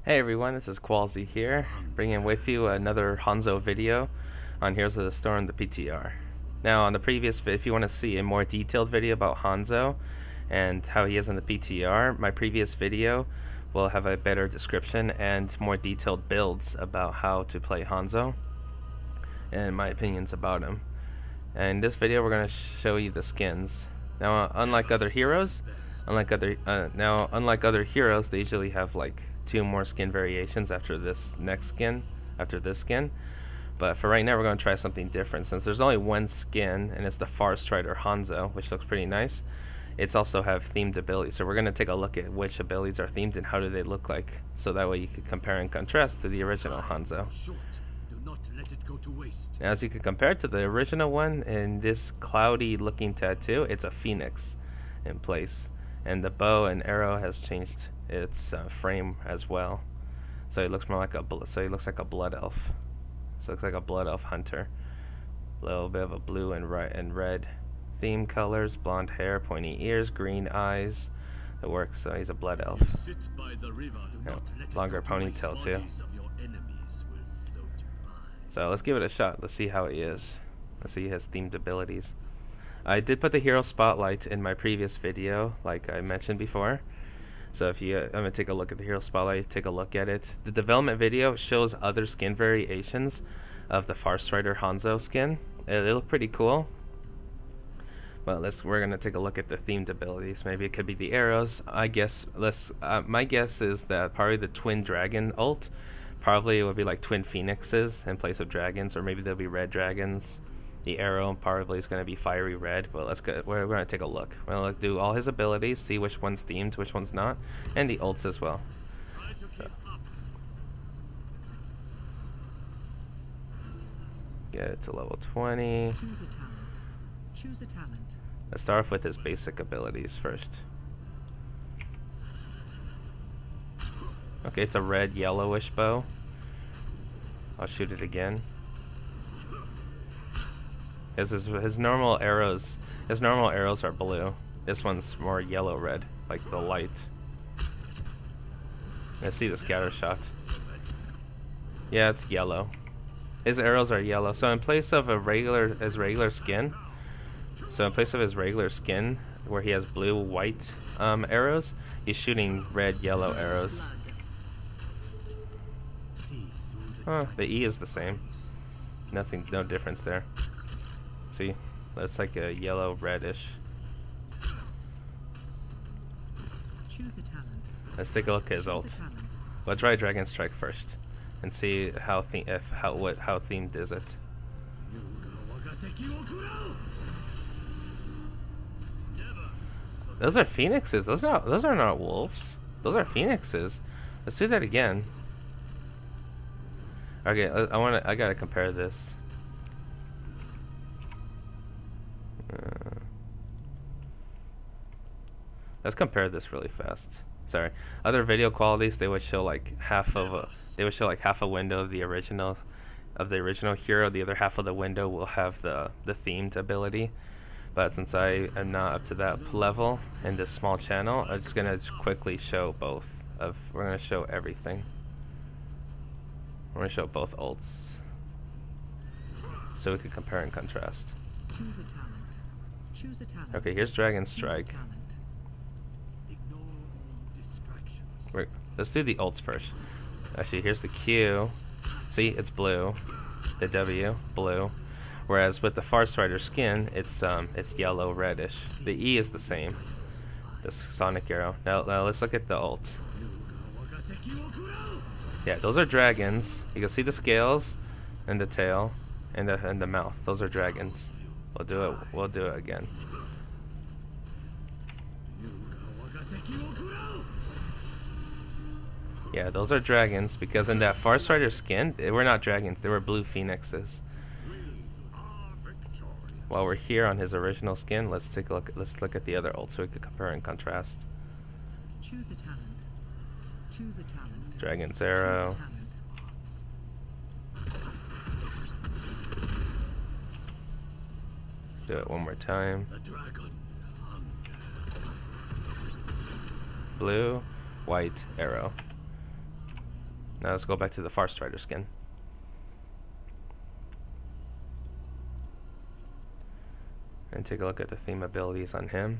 Hey everyone, this is Qualzy here, bringing with you another Hanzo video on Heroes of the Storm, the PTR. Now on the previous if you want to see a more detailed video about Hanzo and how he is in the PTR, my previous video will have a better description and more detailed builds about how to play Hanzo and my opinions about him. And in this video we're going to show you the skins. Now unlike other heroes, unlike other heroes, they usually have like 2 more skin variations after this skin. But for right now we're going to try something different. Since there's only one skin and it's the Far Strider Hanzo, which looks pretty nice, it's also have themed abilities. So we're going to take a look at which abilities are themed and how do they look like, so that way you can compare and contrast to the original Hanzo. As you can compare it to the original one, in this cloudy looking tattoo, it's a phoenix in place, and the bow and arrow has changed its frame as well, so it looks more like he looks like a blood elf. So it looks like a blood elf hunter. A little bit of a blue and red theme colors, blonde hair, pointy ears, green eyes. It works. So he's a blood elf. Longer ponytail too. So let's give it a shot. Let's see how he is. Let's see his themed abilities. I did put the hero spotlight in my previous video, like I mentioned before. So if you, I'm gonna take a look at the hero spotlight, take a look at it. The development video shows other skin variations of the Far Strider Hanzo skin. They look pretty cool. Well, we're gonna take a look at the themed abilities. Maybe it could be the arrows. I guess my guess is that probably the twin dragon ult. Probably it would be like twin phoenixes in place of dragons, or maybe there'll be red dragons. The arrow probably is going to be fiery red, but we're going to take a look. We're going to do all his abilities, see which one's themed, which one's not, and the ults as well. So. Get it to level 20. Choose a talent. Let's start off with his basic abilities first. Okay, it's a red yellowish bow. I'll shoot it again. His normal arrows are blue. This one's more yellow red, like the light. I see the scatter shot. Yeah, it's yellow. His arrows are yellow. So in place of his regular skin, where he has blue white arrows, he's shooting red yellow arrows. Huh, the E is the same. No difference there. See, that's like a yellow reddish. Let's take a look at his ult. Let's try Dragon Strike first and see how themed is it. Those are phoenixes. Those are not wolves. Those are phoenixes. Let's do that again. Okay, I gotta compare this. Let's compare this really fast. Sorry, other video qualities, they would show like half a window of the original hero. The other half of the window will have the themed ability. But since I am not up to that level in this small channel, I'm just gonna quickly show both. We're gonna show everything. We're gonna show both ults, so we can compare and contrast. Choose a talent. Okay, here's Dragon Strike. Let's do the ults first. Actually, here's the Q. See, it's blue. The W, blue. Whereas with the Far Strider skin, it's yellow reddish. The E is the same. The Sonic Arrow. Now let's look at the ult. Yeah, those are dragons. You can see the scales and the tail and the mouth. Those are dragons. We'll do it again. Yeah, those are dragons, because in that Far Strider skin, they were not dragons, they were blue phoenixes. While we're here on his original skin, let's take a look. Let's look at the other ult so we can compare and contrast. Choose a talent. Choose a talent. Dragon's Arrow. Do it one more time. Blue, white arrow. Now let's go back to the Far Strider skin. And take a look at the theme abilities on him.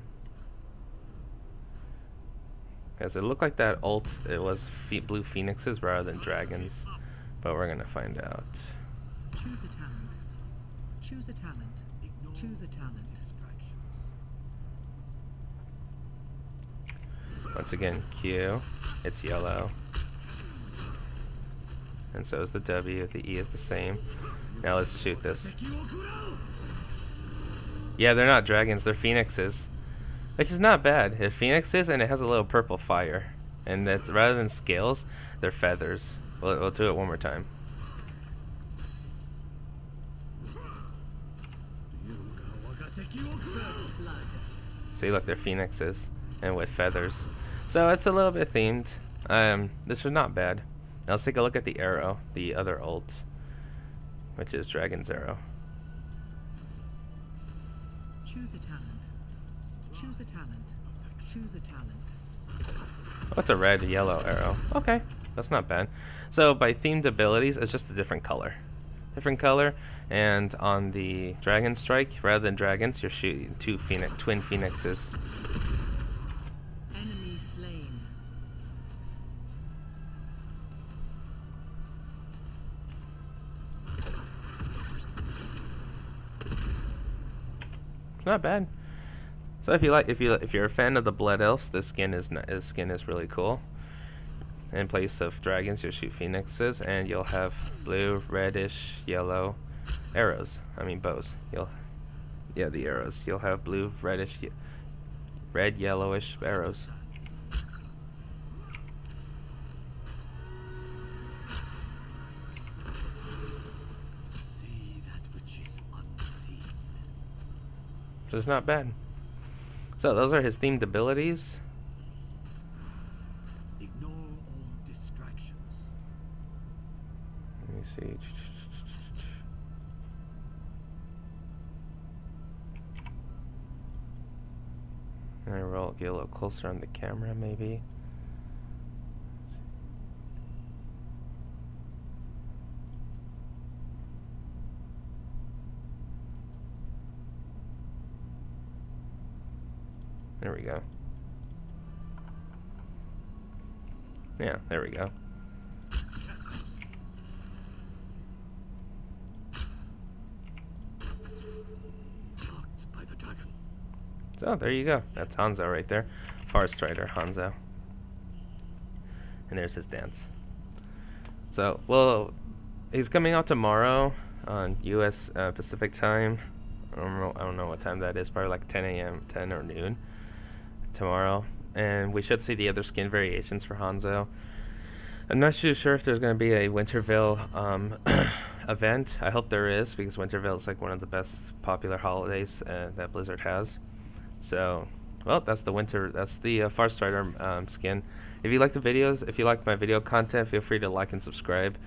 Because it looked like that ult, it was blue phoenixes rather than dragons. But we're gonna find out. Choose a talent. Choose a talent. Choose a talent. Once again, Q, it's yellow. And so is the W, the E is the same. Now let's shoot this. Yeah, they're not dragons, they're phoenixes. Which is not bad. They're phoenixes and it has a little purple fire. And that's rather than scales, they're feathers. We'll do it one more time. See, look, they're phoenixes and with feathers. So it's a little bit themed. This is not bad. Now let's take a look at the arrow, the other ult, which is Dragon's Arrow. Choose a talent. Choose a talent. Choose a talent. Oh, it's a red, yellow arrow. Okay, that's not bad. So by themed abilities, it's just a different color. Different color, and on the Dragon Strike, rather than dragons, you're shooting twin phoenixes. Enemy slain. Not bad. So if you're a fan of the Blood Elves, this skin is really cool. In place of dragons, you'll shoot phoenixes, and you'll have blue, reddish, yellow arrows. I mean bows. The arrows. You'll have blue, reddish, red, yellowish arrows. So it's not bad. So those are his themed abilities. Ignore all distractions. Let me see. I'll get a little closer on the camera, maybe. There we go. Yeah, there we go. By the dragon. So there you go. That's Hanzo right there. Far Strider Hanzo. And there's his dance. So, well, he's coming out tomorrow on US Pacific time. I don't know what time that is. Probably like 10 a.m., 10 or noon tomorrow. And we should see the other skin variations for Hanzo. I'm not too sure if there's going to be a Winterville event. I hope there is, because Winterville is like one of the best popular holidays that Blizzard has. So, well, that's the Far Strider skin. If you like the videos, if you like my video content, feel free to like and subscribe.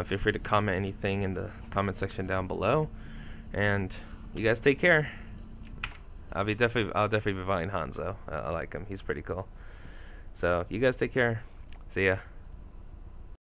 Feel free to comment anything in the comment section down below. And you guys take care. I'll definitely be buying Hanzo. I like him. He's pretty cool. So you guys take care. See ya.